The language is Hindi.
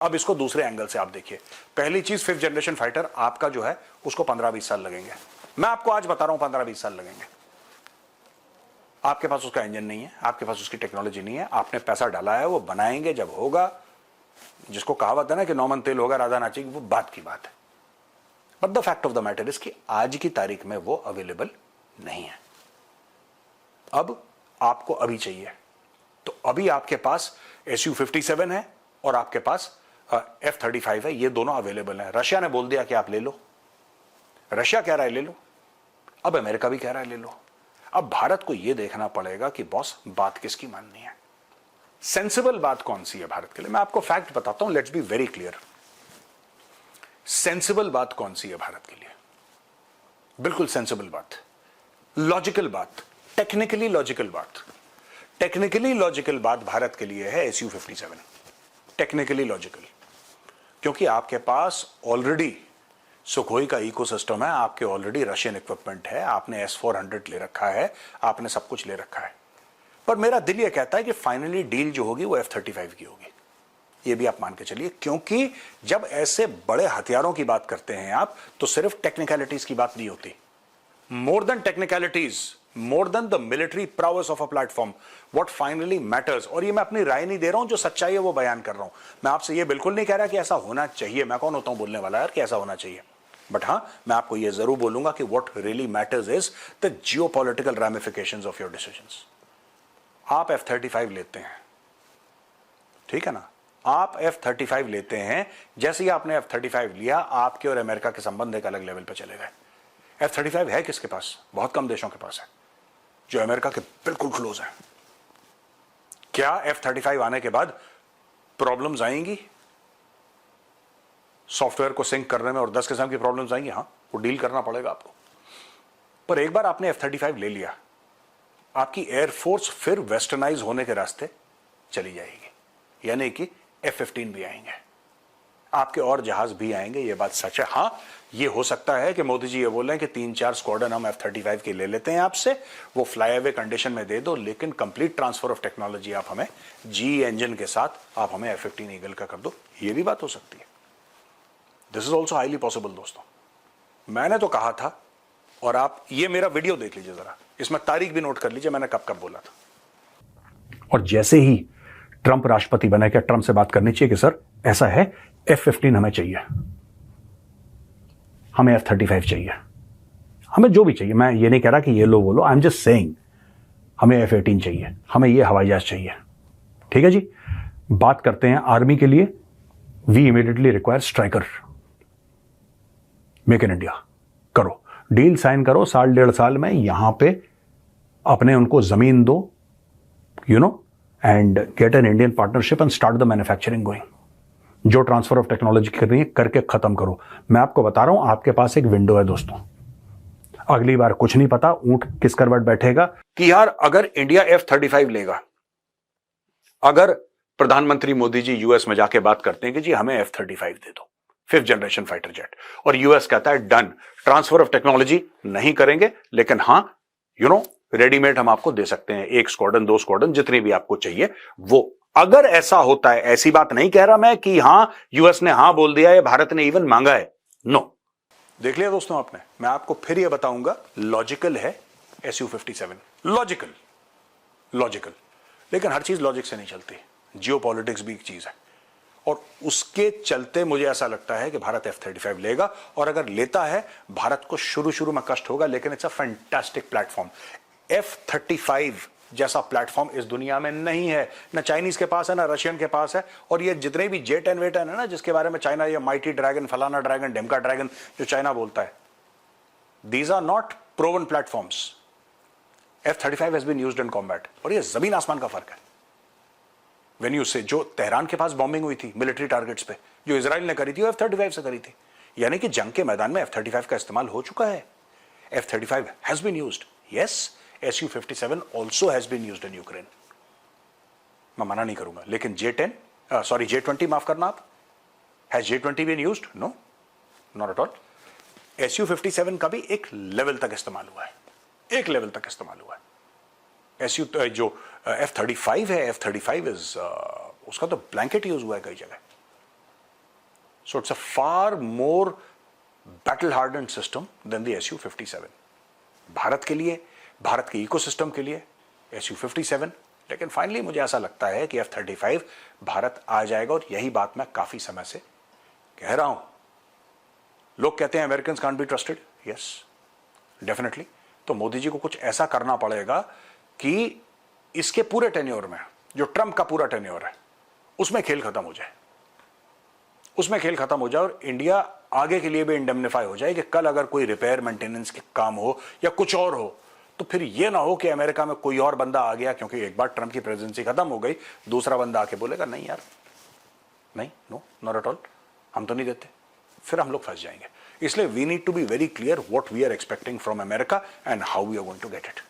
अब इसको दूसरे एंगल से आप देखिए। पहली चीज, 5th जनरेशन फाइटर आपका जो है उसको 15-20 साल लगेंगे। मैं आपको आज बता रहा हूं 15-20 साल लगेंगे। आपके पास उसका इंजन नहीं है, आपके पास उसकी टेक्नोलॉजी नहीं है, आपने पैसा डाला है, वो बनाएंगे जब होगा। जिसको कहावत है ना कि नौमन तेल होगा राधा नाचेगी, वो बात की बात है। But the fact of the matter is कि आज की तारीख में वो अवेलेबल नहीं है। अब आपको अभी चाहिए तो अभी आपके पास Su-57 है और आपके पास F-35 है, ये दोनों अवेलेबल है। रशिया ने बोल दिया कि आप ले लो, रशिया कह रहा है ले लो, अब अमेरिका भी कह रहा है ले लो। अब भारत को यह देखना पड़ेगा कि बॉस बात किसकी माननी है, सेंसिबल बात कौन सी है भारत के लिए। मैं आपको फैक्ट बताता हूं, let's be very clear. Sensible बात कौन सी है भारत के लिए, बिल्कुल सेंसिबल बात, लॉजिकल बात, टेक्निकली लॉजिकल बात। टेक्निकली लॉजिकल बात भारत के लिए है Su-57, टेक्निकली लॉजिकल, क्योंकि आपके पास ऑलरेडी सुखोई का इकोसिस्टम है, आपके ऑलरेडी रशियन इक्विपमेंट है, आपने S-400 ले रखा है, आपने सब कुछ ले रखा है। पर मेरा दिल यह कहता है कि फाइनली डील जो होगी वो F-35 की होगी, ये भी आप मान के चलिए, क्योंकि जब ऐसे बड़े हथियारों की बात करते हैं आप, तो सिर्फ टेक्निकलिटीज की बात नहीं होती। More than technicalities, more than the military प्राउस of a platform, what finally matters. और ये मैं अपनी राय नहीं दे रहा हूं, जो सच्चाई है वो बयान कर रहा हूं। मैं आपसे ये बिल्कुल नहीं कह रहा कि ऐसा होना चाहिए, मैं कौन होता हूं बोलने वाला यार कि ऐसा होना चाहिए। बट हां, मैं आपको यह जरूर बोलूंगा कि what really matters is the geopolitical ramifications of your decisions. आप F-35 लेते हैं, ठीक है ना, आप F-35 लेते हैं, जैसे ही आपने F-35 लिया, आपके और अमेरिका के संबंध एक अलग लेवल पर चले गए। F-35 है किसके पास? बहुत कम देशों के पास है, जो अमेरिका के बिल्कुल क्लोज है। क्या F-35 आने के बाद प्रॉब्लम्स आएंगी सॉफ्टवेयर को सिंक करने में, और 10 किस्म की प्रॉब्लम्स आएंगी? हाँ, वो डील करना पड़ेगा आपको। पर एक बार आपने F-35 ले लिया, आपकी एयरफोर्स फिर वेस्टर्नाइज होने के रास्ते चली जाएगी, यानी कि F-15 भी आएंगे, आपके और जहाज भी आएंगे, ये बात सच है। हां, ये हो सकता है कि मोदी जी ये बोल रहे हैं कि 3-4 स्क्वाड्रन हम F-35 के ले लेते हैं आपसे, वो फ्लाई अवे कंडीशन में दे दो, लेकिन कंप्लीट ट्रांसफर ऑफ टेक्नोलॉजी आप हमें जी इंजन के साथ आप हमें F-15 ईगल का कर दो, ये भी बात हो सकती है। This is also highly possible दोस्तों। मैंने तो कहा था, और आप ये मेरा वीडियो देख लीजिए जरा, इसमें तारीख भी नोट कर लीजिए मैंने कब कब बोला था। और जैसे ही ट्रंप राष्ट्रपति बने, क्या ट्रंप से बात करनी चाहिए कि सर ऐसा है, F-15 हमें चाहिए, हमें F-35 चाहिए, हमें जो भी चाहिए। मैं ये नहीं कह रहा कि ये लो वो लो, आई एम जस्ट सेइंग हमें F-18 चाहिए, हमें ये हवाई जहाज चाहिए। ठीक है जी, बात करते हैं आर्मी के लिए। We immediately require striker, make in India, करो डील, साइन करो, 1.5 साल में यहां पे अपने उनको जमीन दो, you know, and get an Indian partnership and start the manufacturing going. जो ट्रांसफर ऑफ टेक्नोलॉजी करनी है करके खत्म करो। मैं आपको बता रहा हूं, आपके पास एक विंडो है दोस्तों। अगली बार कुछ नहीं पता ऊंट किस करवट बैठेगा कि यार अगर इंडिया F-35 लेगा, अगर प्रधानमंत्री मोदी जी यूएस में जाके बात करते हैं कि जी हमें F-35 दे दो, 5th जनरेशन फाइटर जेट, और यूएस कहता है डन, ट्रांसफर ऑफ टेक्नोलॉजी नहीं करेंगे, लेकिन हां यू नो रेडीमेड हम आपको दे सकते हैं, 1 स्क्वाड्रन 2 स्क्वाड्रन जितनी भी आपको चाहिए वो। अगर ऐसा होता है, ऐसी बात नहीं कह रहा मैं कि हां यूएस ने हां बोल दिया है, भारत ने इवन मांगा है, नो। देख लिया दोस्तों आपने, मैं आपको फिर यह बताऊंगा, लॉजिकल है Su-57, लॉजिकल, लेकिन हर चीज लॉजिक से नहीं चलती, जियोपॉलिटिक्स भी एक चीज है, और उसके चलते मुझे ऐसा लगता है कि भारत F-35 लेगा, और अगर लेता है भारत को शुरू में कष्ट होगा, लेकिन it's a fantastic platform. F-35 जैसा प्लेटफॉर्म इस दुनिया में नहीं है, ना चाइनीज के पास है, ना रशियन के पास है। और ये जितने भी J-10 वेटन है ना, जिसके बारे में चाइना ये माइटी ड्रैगन, फलाना ड्रैगन, ढिमका ड्रैगन जो चाइना बोलता है, these are not proven platforms. F-35 has been used in combat, और ये जमीन आसमान का फर्क है। वेन यू से, जो तेहरान के पास बॉम्बिंग हुई थी मिलिट्री टारगेट्स पे, जो इजराइल ने करी थी, वो F-35 से करी थी, यानी कि जंग के मैदान में F-35 का इस्तेमाल हो चुका है। F-35 has been used, yes. Su-57 also has been used in Ukraine, मैं मना नहीं करूंगा, लेकिन J-20 माफ करना आप, has J-20 been used? No, not at all. Su-57 का भी एक लेवल तक इस्तेमाल हुआ है, एक लेवल तक इस्तेमाल हुआ है। जो F-35 है, F-35 उसका तो ब्लैंकेट यूज हुआ है कई जगह, So it's a far more battle hardened system than the Su-57. Bharat के लिए, भारत के इकोसिस्टम के लिए Su-57, लेकिन फाइनली मुझे ऐसा लगता है कि F-35 भारत आ जाएगा, और यही बात मैं काफी समय से कह रहा हूं. लोग कहते हैं American can't be trusted. Yes, definitely. तो मोदी जी को कुछ ऐसा करना पड़ेगा कि इसके पूरे टेन्योर में, जो ट्रंप का पूरा टेन्योर है, उसमें खेल खत्म हो जाए, उसमें खेल खत्म हो जाए, और इंडिया आगे के लिए भी इंडेमनिफाई हो जाए कि कल अगर कोई रिपेयर मेंटेनेंस के काम हो या कुछ और हो, तो फिर यह ना हो कि अमेरिका में कोई और बंदा आ गया, क्योंकि एक बार ट्रंप की प्रेसिडेंसी खत्म हो गई, दूसरा बंदा आके बोलेगा नहीं यार, नहीं, नो, नॉट एट ऑल, हम तो नहीं देते, फिर हम लोग फंस जाएंगे. इसलिए we need to be very clear what we are expecting from America and how we are going to get it.